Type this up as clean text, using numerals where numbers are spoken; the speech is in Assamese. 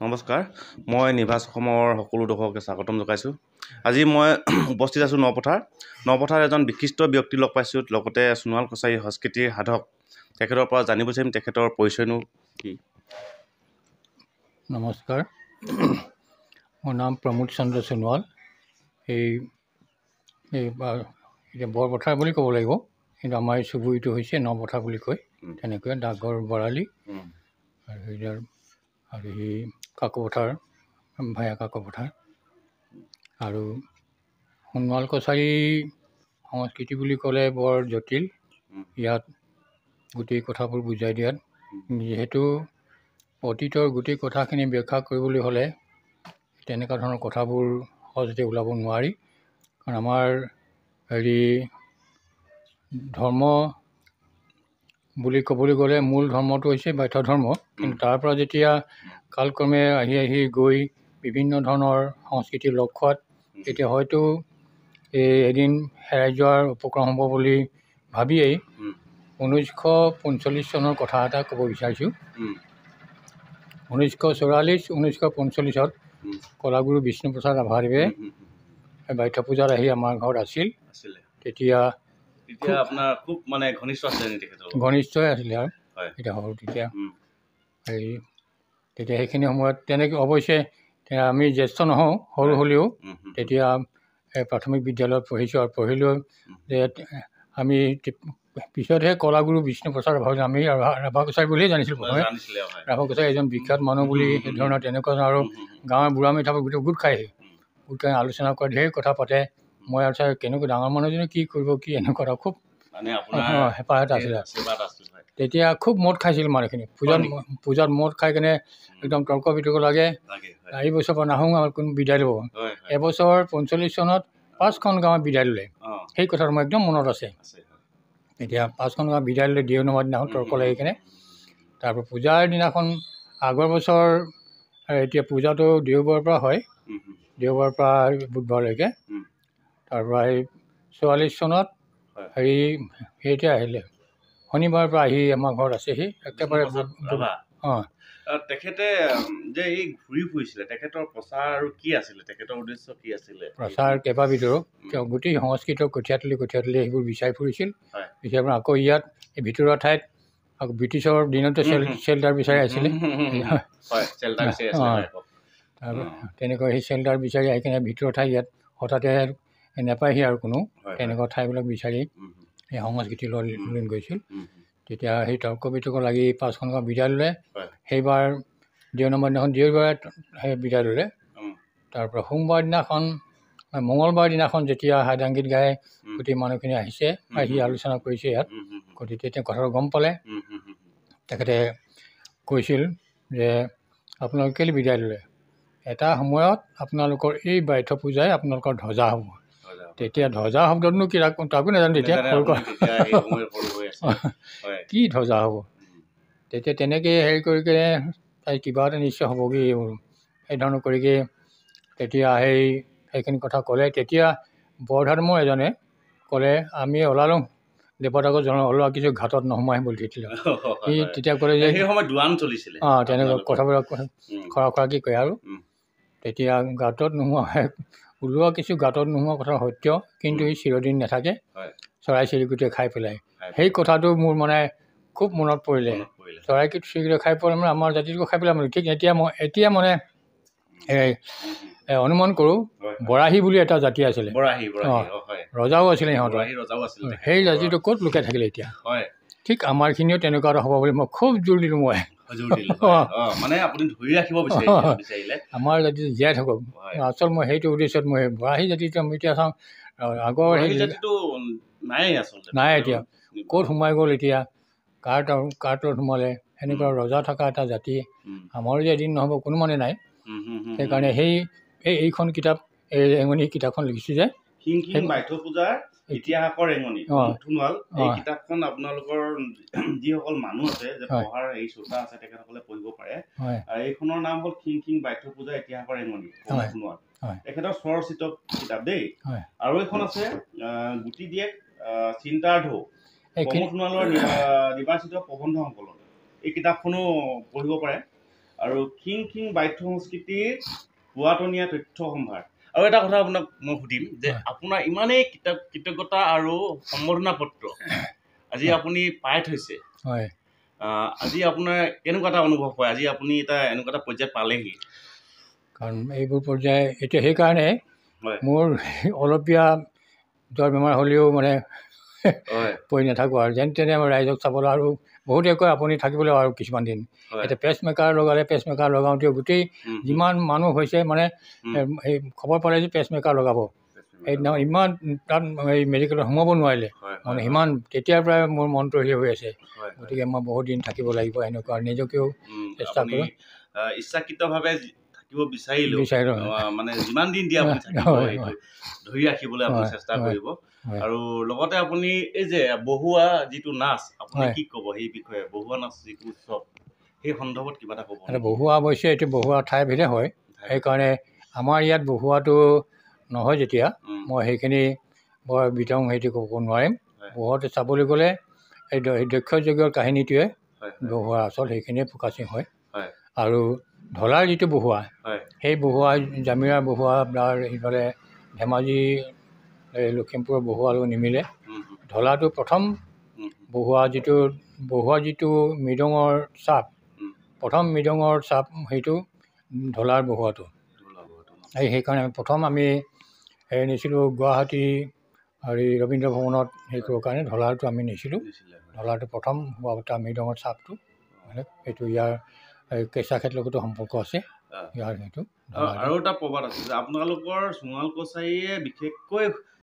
নমস্কাৰ, মই নিভাজ অসমৰ সকলো দৰ্শককে স্বাগতম জনাইছোঁ। আজি মই উপস্থিত আছোঁ নপথাৰ এজন বিশিষ্ট ব্যক্তি লগ পাইছোঁ, লগতে সোণোৱাল কছাৰী সংস্কৃতিৰ সাধক। তেখেতৰ পৰা জানিব বিচাৰিম তেখেতৰ পৰিচয়নো কি। নমস্কাৰ, মোৰ নাম প্ৰমোদ চন্দ্ৰ সোণোৱাল। এতিয়া বৰপথাৰ বুলি ক'ব লাগিব, কিন্তু আমাৰ এই চুবুৰীটো হৈছে নপথাৰ বুলি কয়। তেনেকৈ ডাকঘৰ বৰালি আৰু সেই কাকপথাৰ, ভায়া কাকপথাৰ। আৰু সোণোৱাল কছাৰী সংস্কৃতি বুলি ক'লে বৰ জটিল। ইয়াত গোটেই কথাবোৰ বুজাই দিয়াত, যিহেতু অতীতৰ গোটেই কথাখিনি ব্যাখ্যা কৰিবলৈ হ'লে তেনেকুৱা ধৰণৰ কথাবোৰ সহজতে ওলাব নোৱাৰি। কাৰণ আমাৰ ধৰ্ম বুলি ক'বলৈ গ'লে মূল ধৰ্মটো হৈছে বৌদ্ধ ধৰ্ম, কিন্তু তাৰ পৰা যেতিয়া কালক্ৰমে আহি গৈ বিভিন্ন ধৰণৰ সংস্কৃতি লগ খোৱাত তেতিয়া হয়তো এদিন হেৰাই যোৱাৰ উপক্ৰম হ'ব বুলি ভাবিয়েই 1945 চনৰ কথা এটা ক'ব বিচাৰিছোঁ। 1944-1945 কলাগুৰু বিষ্ণুপ্ৰসাদ ৰাভাদেৱে বাইথ পূজাত আহি আমাৰ ঘৰত আছিল। তেতিয়া আপোনাৰ খুব মানে ঘনিষ্ঠ ঘনিষ্ঠই আছিলে আৰু তেতিয়া সৰু তেতিয়া সেইখিনি সময়ত তেনেকৈ অৱশ্যে আমি জ্যেষ্ঠ নহওঁ, সৰু হ'লেও তেতিয়া প্ৰাথমিক বিদ্যালয়ত পঢ়িছোঁ আৰু পঢ়িলেও যে আমি পিছতহে কলাগুৰু বিষ্ণুপ্ৰসাদ ৰাভা আমি ৰাভা কছাৰী বুলিয়ে জানিছিলোঁ। ৰাভা কছাৰী এজন বিখ্যাত মানুহ বুলি সেই ধৰণৰ তেনেকুৱা আৰু গাঁৱৰ বুঢ়া মেথাবোৰ গোট খাই আলোচনা কৰে, ঢেৰ কথা পাতে। মই আৰু কেনেকৈ ডাঙৰ মানুহজনে কি কৰিব, কি এনেকুৱা খুব হেঁপাহ এটা আছিলে। তেতিয়া খুব মদ খাইছিল মানুহখিনি, পূজাত মদ খাই কেনে একদম তৰ্ক বিতৰ্ক লাগে। এই বছৰৰ পৰা নাহোঁ আৰু কোনো বিদায় ল'ব। এবছৰ 45 চনত 5খন গাঁৱত বিদায় ল'লে। সেই কথাটো মোৰ একদম মনত আছে। এতিয়া 5খন গাঁৱত বিদায় ল'লে, দেও নমাৰ দিনাখন তৰ্ক লাগি কেনে। তাৰপৰা পূজাৰ দিনাখন আগৰ বছৰ এতিয়া পূজাটো দেওবাৰৰ পৰা হয়, দেওবাৰৰ পৰা বুধবাৰলৈকে। তাৰপৰা এই 44 চনত এতিয়া আহিলে শনিবাৰৰ পৰা আহি আমাৰ ঘৰত আছেহি একেবাৰে। তেখেতে যে এই ঘূৰি ফুৰিছিলে, তেখেতৰ প্ৰচাৰ আৰু কি আছিলে, তেখেতৰ উদ্দেশ্য কি আছিলে? প্ৰচাৰ কেইবাবিধৰো। তেওঁ গোটেই সংস্কৃতৰ কঠীয়াতলি সেইবোৰ বিচাৰি ফুৰিছিল। বিচাৰি ফুৰি আকৌ ইয়াত এই ভিতৰুৱা ঠাইত আকৌ ব্ৰিটিছৰ দিনতে চেল্টাৰ বিচাৰি আহিছিলে। তেনেকৈ সেই চেল্টাৰ বিচাৰি আহি কিনে ভিতৰৰ ঠাই ইয়াত হঠাতে নাপায়হি আৰু কোনো তেনেকুৱা ঠাইবিলাক বিচাৰি সেই সংস্কৃতি লৈ গৈছিল। তেতিয়া সেই তৰ্ক বিতৰ্ক লাগি 5খন গাঁও বিদায় ল'লে। সেইবাৰ দেও নম্বৰ দিনাখন দেওবাৰে সেই বিদায় ল'লে। তাৰপৰা সোমবাৰ দিনাখন মঙলবাৰ দিনাখন যেতিয়া হাইদাংগীত গাই গোটেই মানুহখিনি আহিছে, আহি আলোচনা কৰিছে ইয়াত। গতিকে তেতিয়া কথাটো গম পালে। তেখেতে কৈছিল যে আপোনালোকে কেলৈ বিদায় ল'লে, এটা সময়ত আপোনালোকৰ এই বাইথ পূজাই আপোনালোকৰ ধ্বজা হ'ব। তেতিয়া ধ্বজা শব্দটোনো কি তাকো নাজানো তেতিয়া, কি ধ্বজা হ'ব। তেতিয়া তেনেকৈ হেৰি কৰি কিনে কিবা এটা নিশ্চয় হ'বগৈ সেই ধৰণৰ কৰিকে তেতিয়া সেইখিনি কথা ক'লে। তেতিয়া বৰধামৰ এজনে ক'লে আমি ওলালোঁ দেৱতাকক ওলোৱা কিছু ঘাটত নোসোমাই বুলি তেতিয়া সি তেতিয়া ক'লে যে তেনেকুৱা কথাবিলাক খৰাখৰাকৈ কয় আৰু তেতিয়া গাঁতত নোসোমোৱা ওলোৱা কিছু গাঁতত নোসোমোৱা কথা সত্য, কিন্তু সি চিৰদিন নাথাকে, চৰাই চিৰিকটিয়ে খাই পেলাই। সেই কথাটো মোৰ মানে খুব মনত পৰিলে। চৰাই চিৰিকটিয়ে খাই পেলাই মানে আমাৰ জাতিটোকো খাই পেলাই। ঠিক এতিয়া মানে অনুমান কৰোঁ বৰাহী বুলি এটা জাতি আছিলে, ৰজাও আছিলে সিহঁতৰ। সেই জাতিটো ক'ত লুকাই থাকিলে এতিয়া। ঠিক আমাৰখিনিও তেনেকুৱা এটা হ'ব বুলি মই খুব জোৰ দিলোঁ। মই আমাৰ জাতিটো জীয়াই থাকক, আচল মই সেইটো উদ্দেশ্যত মই বৰাহী জাতিটো আমি এতিয়া চাওঁ আগৰ নাই এতিয়া ক'ত সোমাই গ'ল, এতিয়া কাৰ তলত সোমালে। সেনেকুৱা ৰজা থকা এটা জাতি আমাৰো যে এদিন নহ'ব কোনো মানে নাই। সেইকাৰণে এইখন কিতাপ ৰেঙনি কিতাপখন লিখিছোঁ যে ইতিহাসৰ ৰেঙনি সোণোৱাল, এই কিতাপখন আপোনালোকৰ যিসকল মানুহ আছে যে পঢ়াৰ এই শ্ৰোতা আছে তেখেতসকলে পঢ়িব পাৰে। এইখনৰ নাম হ'ল খিং বাইথ পূজা ইতিহাসৰ ৰেঙনি সোণোৱাল। তেখেতৰ স্বৰচিত কিতাপ দেই। আৰু এখন আছে গুটি দিয়ে চিন্তাৰ ঢৌ, প্ৰমোদ সোণোৱালৰ নিৰ্বাচিত প্ৰবন্ধ সংকলন। এই কিতাপখনো পঢ়িব পাৰে। আৰু খিং বাদ্য সংস্কৃতিৰ পুৰাতনীয়া তথ্য সম্ভাৰ। আৰু এটা কথা আপোনাক মই সুধিম যে আপোনাৰ ইমানেই কৃতজ্ঞতা আৰু সম্বৰ্ধনা পত্ৰ আজি আপুনি পাই থৈছে, আজি আপোনাৰ কেনেকুৱা এটা অনুভৱ হয়? আজি আপুনি এনেকুৱা এটা পৰ্যায়ত পালেহি। কাৰণ এইবোৰ পৰ্যায় এতিয়া সেইকাৰণে মোৰ অলপীয়া জ্বৰ বেমাৰ হ'লেও মানে পৰি নাথাকোঁ আৰু যেন তেনে ৰাইজক চাবলৈ। আৰু বহুতে কয় আপুনি থাকিবলৈ আৰু কিছুমান দিন। এতিয়া পেচমেকাৰ লগালে, পেচমেকাৰ লগাওঁতে গোটেই যিমান মানুহ হৈছে মানে এই খবৰ পালে যে পেচমেকাৰ লগাব, সেইদিনা ইমান তাত এই মেডিকেলত সোমাব নোৱাৰিলে মানে সিমান তেতিয়াৰ পৰাই মোৰ মনটো হেৰি হৈ আছে। গতিকে মই বহুত দিন থাকিব লাগিব এনেকুৱা নিজকেও চেষ্টা কৰোঁ। ইচ্ছাকৃতভাৱে থাকিব বিচাৰিলেও মানে যিমান দিন দিয়ে আপুনি থাকিব ধৰি ৰাখিবলৈ আপুনি চেষ্টা কৰিব। আৰু লগতে আপুনি এই যে বহুৱা যিটো নাচ, আপুনি কি ক'ব সেই বিষয়ে? বহুৱা নাচ যিটো উৎসৱ, সেই সন্দৰ্ভত কিবা এটা ক'ব? বহুৱা অৱশ্যে এইটো বহুৱা ঠাই ভেদে হয়, সেইকাৰণে আমাৰ ইয়াত বহুৱাটো নহয় যেতিয়া মই সেইখিনি বৰ বিতং সেইটো ক'ব নোৱাৰিম। বহুৱাটো চাবলৈ গ'লে এই দক্ষযজ্ঞৰ কাহিনীটোৱে বহুৱা আচল সেইখিনিয়ে ফ'কাচিং হয়। আৰু ঢলাৰ যিটো বহুৱা, সেই বহুৱা জামিৰা বহুৱা বা ইফালে ধেমাজি লখিমপুৰৰ বহুৱা আৰু নিমিলে। ঢলাটো প্ৰথম বহুৱা যিটো মৃদঙৰ চাপ, প্ৰথম মৃদঙৰ চাপ সেইটো ঢলাৰ বহুৱাটো। সেইকাৰণে প্ৰথম আমি নিছিলোঁ গুৱাহাটী আৰু ৰবীন্দ্ৰ ভৱনত সেই কৰোঁ কাৰণে ঢলাৰটো আমি নিছিলোঁ। ঢলাৰটো প্ৰথম হোৱা মৃদঙৰ চাপটো মানে সেইটো ইয়াৰ কেঁচা ক্ষেত্ৰৰ লগতো সম্পৰ্ক আছে ইয়াৰ সেইটো। আৰু এটা প্ৰবাদ আছে যে আপোনালোকৰ সোণোৱাল কছাৰীয়ে বিশেষকৈ